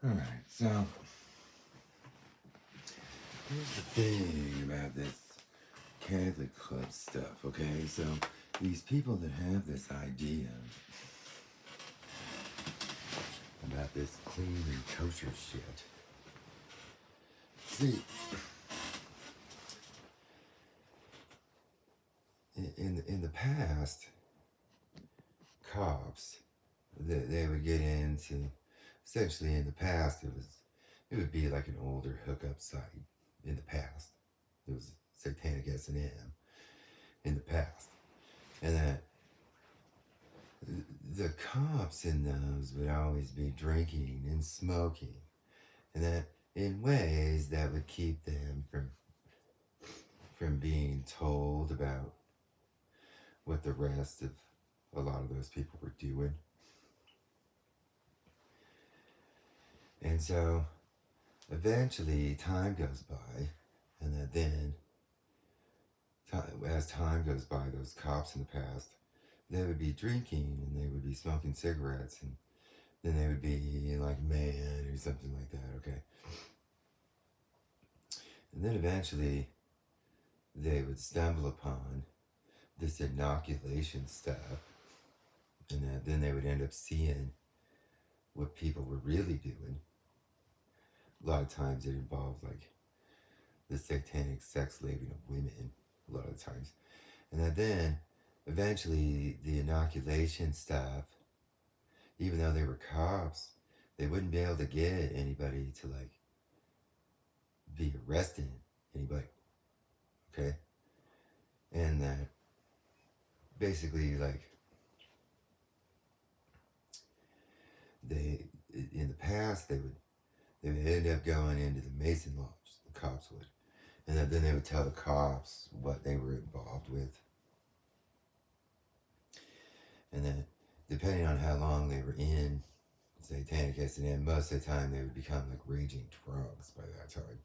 Alright, so here's the thing about this Catholic club stuff, okay? So these people that have this idea about this clean and kosher shit. See, in the past, cops, they would get into, essentially in the past, it would be like an older hookup site in the past. It was satanic S&M in the past. And that the cops in those would always be drinking and smoking. And that in ways that would keep them from being told about what the rest of a lot of those people were doing. And so eventually time goes by, and then as time goes by, those cops in the past, they would be drinking and they would be smoking cigarettes, and then they would be like man or something like that, okay? And then eventually they would stumble upon this inoculation stuff, and then they would end up seeing what people were really doing. A lot of times it involved like the satanic sex slaving of women, a lot of times. And then eventually the inoculation stuff, even though they were cops, they wouldn't be able to get anybody to like be arresting anybody, okay? And that basically like they, in the past, they would end up going into the Mason Lodge, the cops would. And then they would tell the cops what they were involved with. And then, depending on how long they were in satanic S&M, most of the time they would become like raging drunks by that time.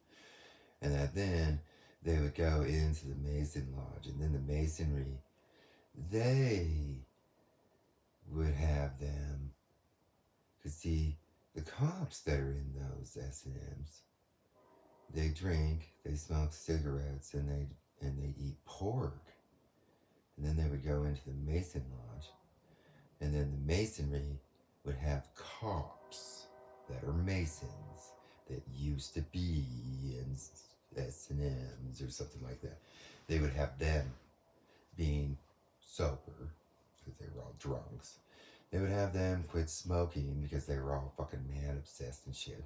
And then they would go into the Mason Lodge, and then the Masonry, they would have them, because see, the cops that are in those S&Ms, they drink, they smoke cigarettes, and they eat pork. And then they would go into the Mason Lodge, and then the Masonry would have cops that are Masons that used to be in S&Ms or something like that. They would have them being sober because they were all drunks. They would have them quit smoking because they were all fucking man obsessed and shit.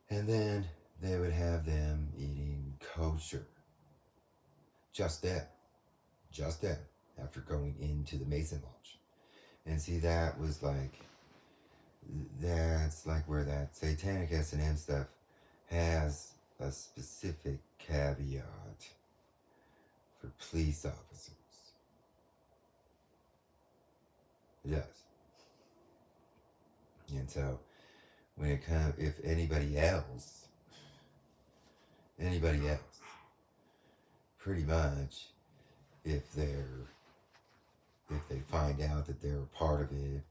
And then they would have them eating kosher. Just them, after going into the Mason Lodge. And see, that's like where that satanic S&M stuff has a specific caveat for police officers. It does. And so, when it comes, if anybody else, pretty much, if they find out that they're a part of it,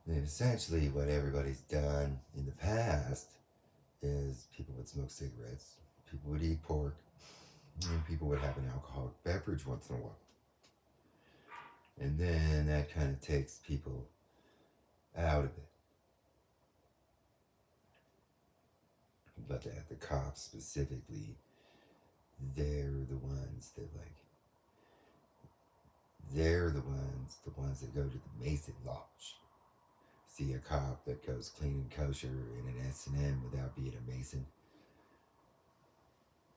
then essentially what everybody's done in the past is people would smoke cigarettes, people would eat pork, and people would have an alcoholic beverage once in a while. And then that kind of takes people out of it. But the cops specifically, they're the ones that go to the Mason Lodge. See a cop that goes clean and kosher in an S&M without being a Mason,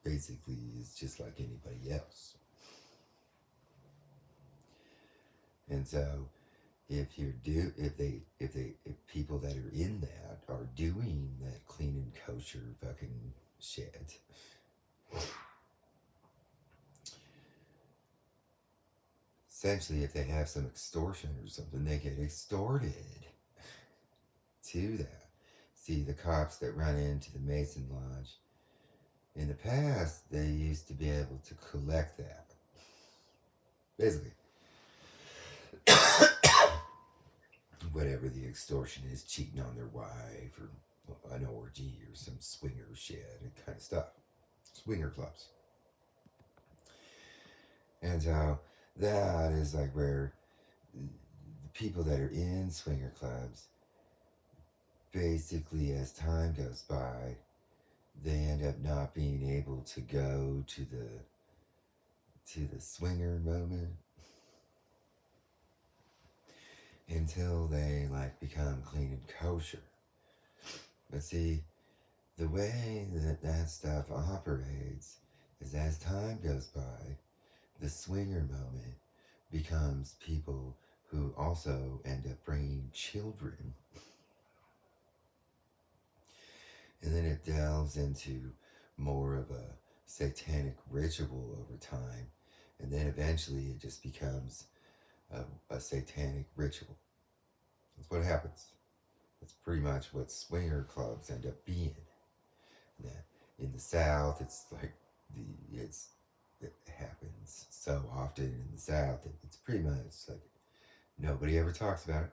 basically is just like anybody else. And so if people that are in that are doing that clean and kosher fucking shit, essentially if they have some extortion or something, they get extorted to that. See, the cops that run into the Mason Lodge, in the past, they used to be able to collect that. Basically. whatever the extortion is, cheating on their wife or an orgy or some swinger shit and kind of stuff. Swinger clubs. And so that is like where the people that are in swinger clubs, basically as time goes by, they end up not being able to go to the swinger moment until they like become clean and kosher. But see, the way that stuff operates is as time goes by, the swinger moment becomes people who also end up bringing children. And then it delves into more of a satanic ritual over time. And then eventually it just becomes a satanic ritual. That's what happens. That's pretty much what swinger clubs end up being. That in the South, it's like it happens so often in the South that it's pretty much like nobody ever talks about it.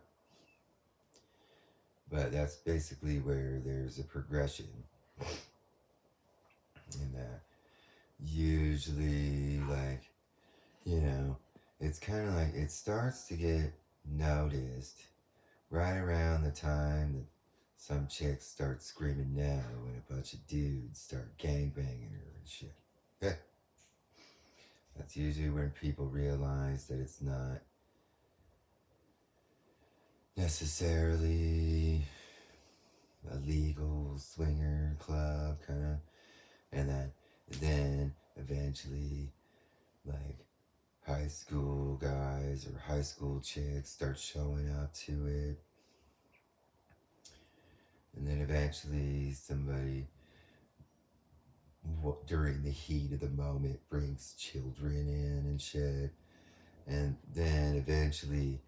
But that's basically where there's a progression in that. Usually, like, it's kind of like it starts to get noticed right around the time that some chicks start screaming no and a bunch of dudes start gangbanging her and shit. Okay? That's usually when people realize that it's not necessarily a legal swinger club, kind of, and that then eventually, like, high school guys or high school chicks start showing up to it. And then eventually somebody, during the heat of the moment, brings children in and shit. And then eventually,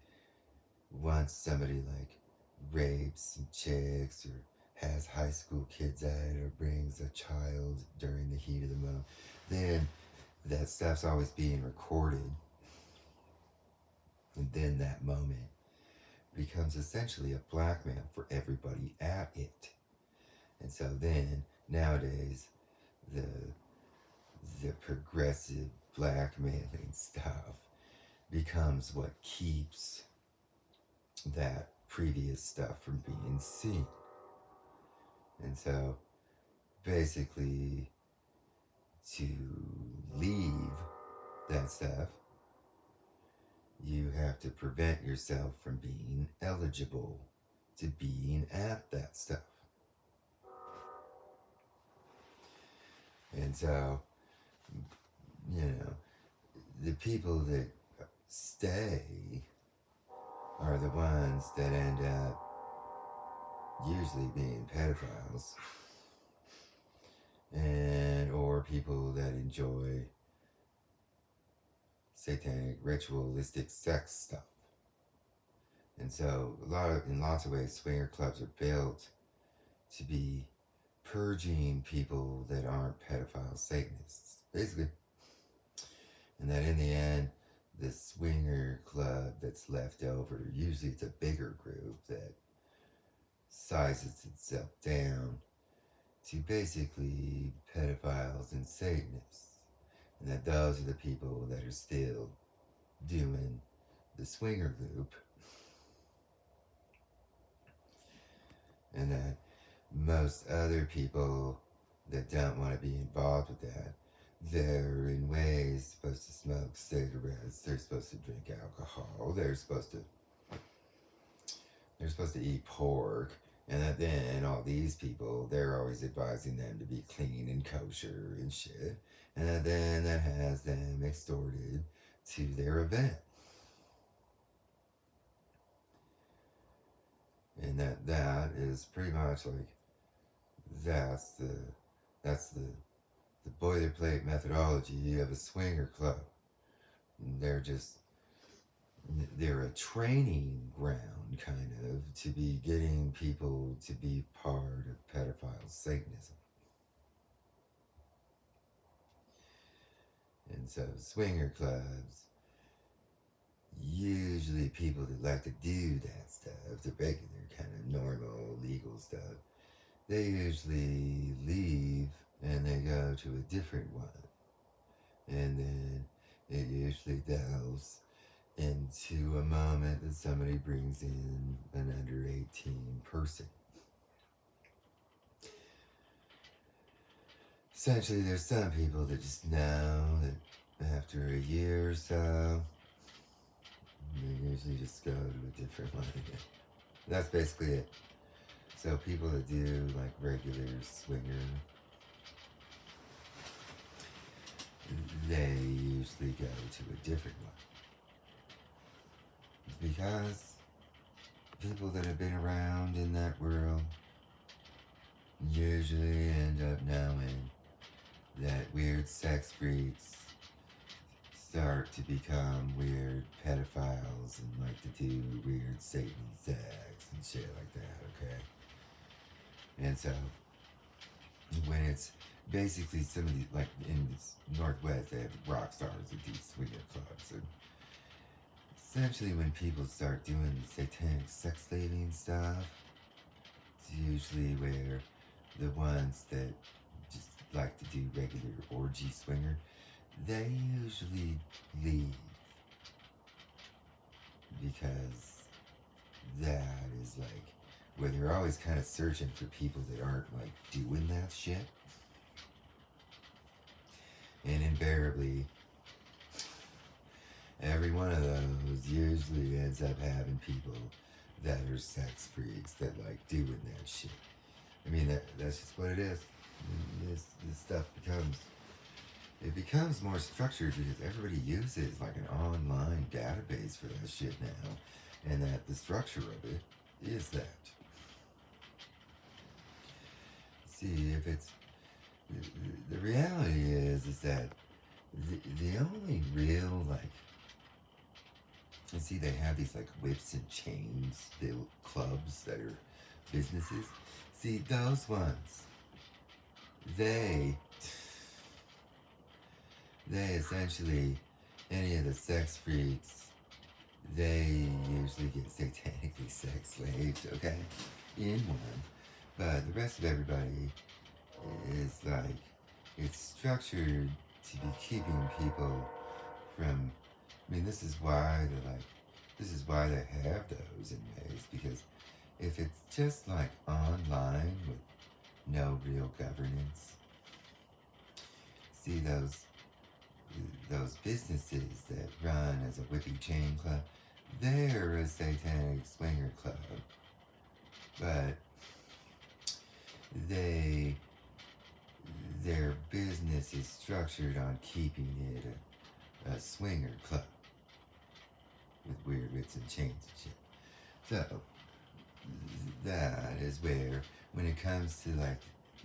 once somebody like rapes some chicks or has high school kids at it or brings a child during the heat of the moment, then that stuff's always being recorded. And then that moment becomes essentially a blackmail for everybody at it. And so then nowadays the progressive blackmailing stuff becomes what keeps that previous stuff from being seen. And so basically to leave that stuff, you have to prevent yourself from being eligible to being at that stuff. And so, the people that stay are the ones that end up usually being pedophiles and or people that enjoy satanic ritualistic sex stuff. And so in lots of ways swinger clubs are built to be purging people that aren't pedophile Satanists, basically. And that in the end, the swinger club that's left over, usually it's a bigger group that sizes itself down to basically pedophiles and Satanists. And that those are the people that are still doing the swinger loop. And that most other people that don't want to be involved with that, they're in ways supposed to smoke cigarettes, they're supposed to drink alcohol, they're supposed to eat pork, and all these people, they're always advising them to be clean and kosher and shit, and then that has them extorted to their event. And that is pretty much like that's the boilerplate methodology of a swinger club. They're a training ground, kind of, to be getting people to be part of pedophile Satanism. And so swinger clubs usually usually people that like to do that stuff, the regular kind of normal legal stuff, they usually leave and they go to a different one. And then it usually delves into a moment that somebody brings in an under 18 person. Essentially, there's some people that just know that after a year or so, they usually just go to a different one again. That's basically it. So people that do like regular swinger, they usually go to a different one. Because people that have been around in that world usually end up knowing that weird sex freaks start to become weird pedophiles and like to do weird Satan sex and shit like that, okay? And so, when it's basically some of these, like in the Northwest, they have rock stars at these swinger clubs. And essentially, when people start doing satanic sex slaving stuff, it's usually where the ones that just like to do regular orgy swinger, they usually leave because that is like where they're always kind of searching for people that aren't like doing that shit. And invariably, every one of those usually ends up having people that are sex freaks that like doing that shit. I mean, that's just what it is. This stuff becomes more structured because everybody uses like an online database for that shit now, and that the structure of it is that. See, if it's the reality is that the only real like, you see, they have these like whips and chains built clubs that are businesses. See, those ones, they essentially, any of the sex freaks, they usually get satanically sex slaved, okay, in one. But the rest of everybody is like, it's structured to be keeping people from, I mean, this is why they have those in ways, because if it's just like online with no real governance, see those businesses that run as a whippy chain club, they're a satanic swinger club, but their business is structured on keeping it a swinger club with weird whips and chains and shit. So that is where, when it comes to like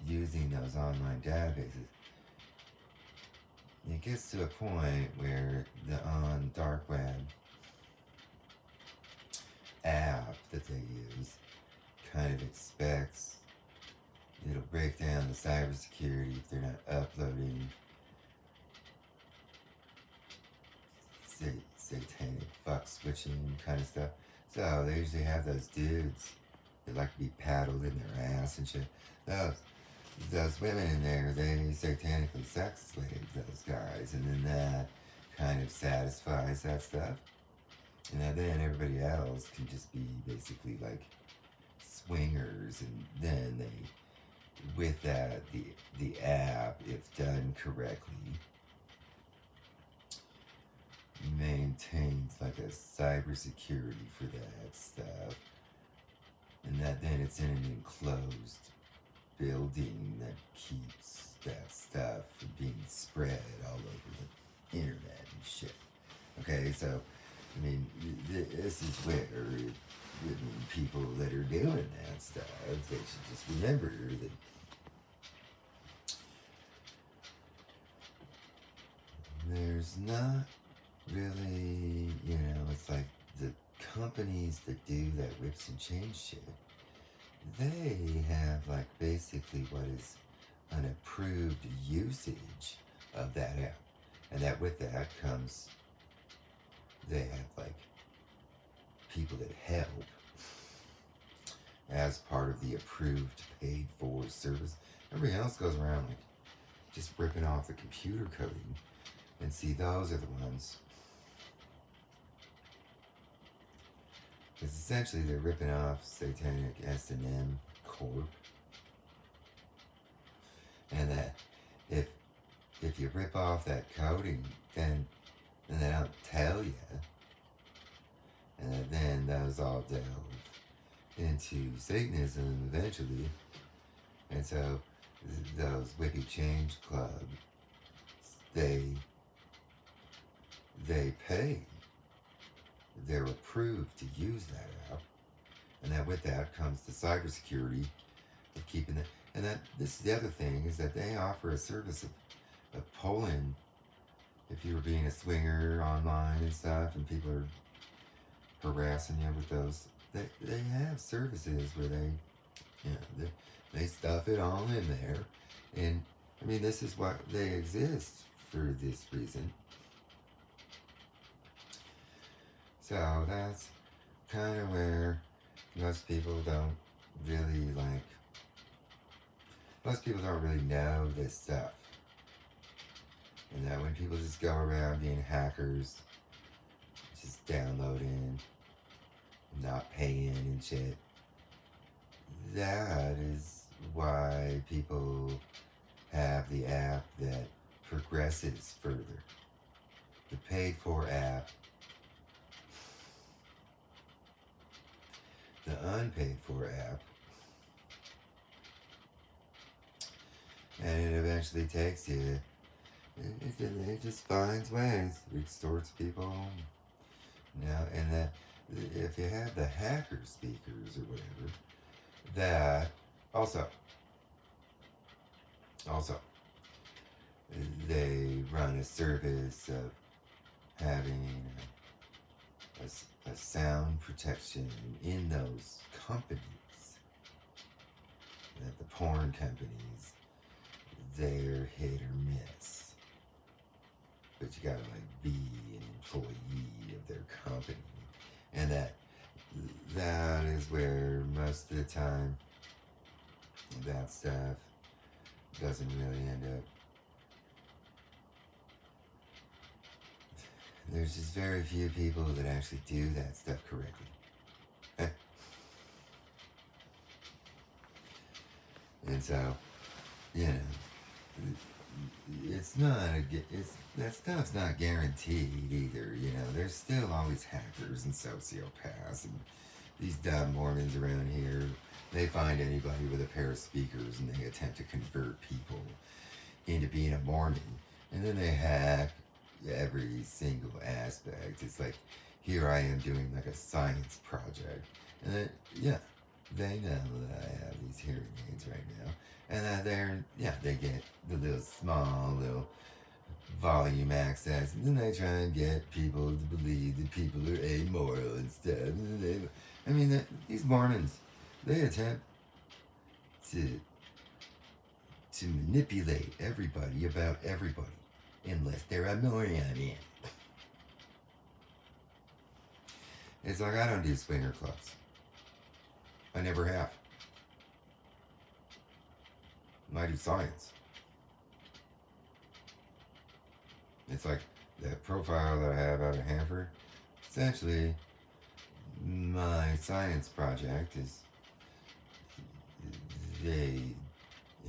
using those online databases, it gets to a point where the on dark web app that they use kind of expects it'll break down the cybersecurity if they're not uploading satanic fuck switching kind of stuff. So they usually have those dudes that like to be paddled in their ass and shit. Those women in there, they satanically sex slave those guys, and then that kind of satisfies that stuff. And then everybody else can just be basically like swingers, and then they, with that, the app, if done correctly, maintains like a cybersecurity for that stuff, and that then it's in an enclosed building that keeps that stuff from being spread all over the internet and shit. Okay, so I mean, this is where people that are doing that stuff, they should just remember that there's not really, it's like the companies that do that whips and chains shit, they have like basically what is an approved usage of that app. And that with that comes, they have like people that help as part of the approved paid for service. Everybody else goes around like just ripping off the computer coding. And see, those are the ones. Because essentially they're ripping off Satanic S&M Corp. And that if you rip off that coding, then they don't tell you. And then those all delve into Satanism eventually. And so those Whippy Change Club, they pay. They're approved to use that app. And that with that comes the cybersecurity of keeping it. And that this is the other thing, is that they offer a service of polling if you were being a swinger online and stuff and people are harassing you with those. They have services where they stuff it all in there. And I mean, this is what they exist for, this reason. So that's kind of where most people don't really know this stuff. And that when people just go around being hackers, just downloading, not paying and shit, that is why people have the app that progresses further. The paid for app, the unpaid for app, and it eventually takes you, it just finds ways, it extorts people. Now, and that if you have the hacker speakers or whatever, that also they run a service of having a sound protection in those companies. That the porn companies, they're hit or miss. But you gotta be an employee of their company. And that is where most of the time that stuff doesn't really end up. There's just very few people that actually do that stuff correctly. And so, that stuff's not guaranteed either. There's still always hackers and sociopaths and these dumb Mormons around here. They find anybody with a pair of speakers and they attempt to convert people into being a Mormon, and then they hack every single aspect. It's like, here I am doing like a science project, and then they know that I have these hearing aids right now, and that they get the little volume access, and then they try and get people to believe that people are amoral and stuff. And these Mormons, they attempt to manipulate everybody about everybody, unless they're a Mormon. It's like, I don't do swinger clubs. I never have. I do science. It's like that profile that I have out of Hanford. Essentially, my science project is,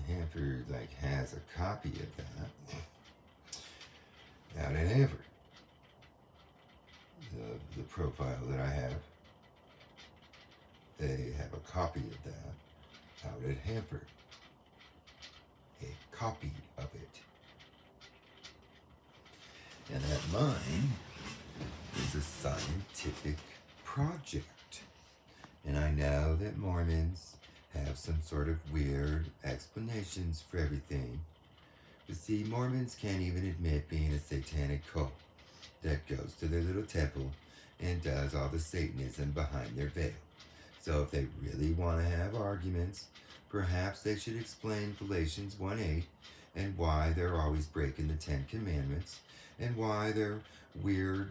Hanford has a copy of that out at Hanford. The profile that I have, they have a copy of that out at Hanford. A copy of it. And that mine is a scientific project. And I know that Mormons have some sort of weird explanations for everything. But see, Mormons can't even admit being a satanic cult that goes to their little temple and does all the Satanism behind their veil. So if they really want to have arguments, perhaps they should explain Galatians 1:8 and why they're always breaking the 10 Commandments and why they're weird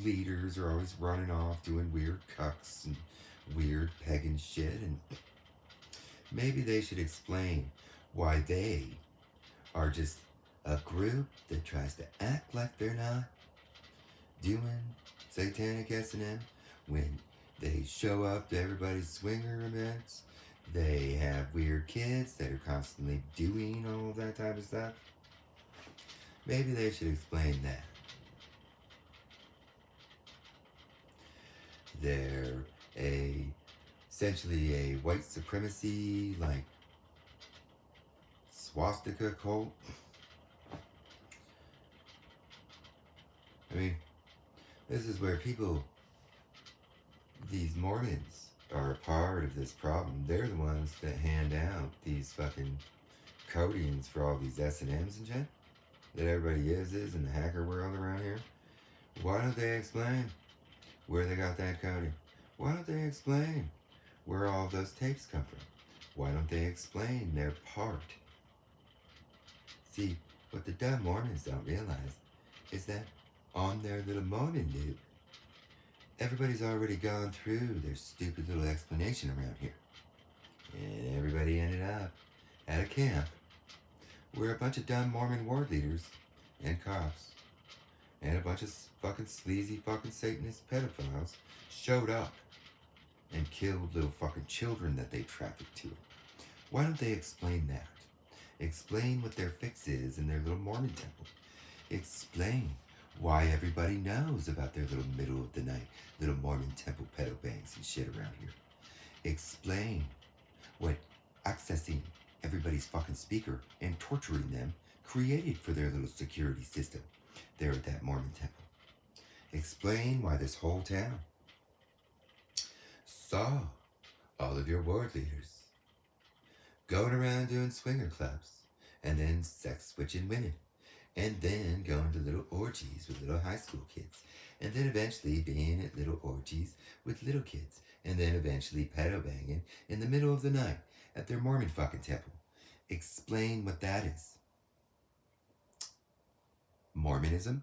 leaders are always running off doing weird cucks and weird pagan shit, and maybe they should explain why they are just a group that tries to act like they're not doing satanic S&M when they show up to everybody's swinger events. They have weird kids that are constantly doing all that type of stuff. Maybe they should explain that. They're essentially a white supremacy, like, swastika cult. I mean, this is where these Mormons are a part of this problem. They're the ones that hand out these fucking codings for all these S&Ms and shit that everybody uses in the hacker world around here. Why don't they explain where they got that coding? Why don't they explain where all those tapes come from? Why don't they explain their part? See, what the dumb Mormons don't realize is that on their little Mormon loop, everybody's already gone through their stupid little explanation around here. And everybody ended up at a camp where a bunch of dumb Mormon ward leaders and cops and a bunch of fucking sleazy fucking Satanist pedophiles showed up and killed little fucking children that they trafficked to. Why don't they explain that? Explain what their fix is in their little Mormon temple. Explain why everybody knows about their little middle of the night little Mormon temple pedo bangs and shit around here. Explain what accessing everybody's fucking speaker and torturing them created for their little security system there at that Mormon temple. Explain why this whole town saw all of your ward leaders going around doing swinger clubs and then sex switching women and then going to little orgies with little high school kids and then eventually being at little orgies with little kids and then eventually pedo banging in the middle of the night at their Mormon fucking temple. Explain what that is. Mormonism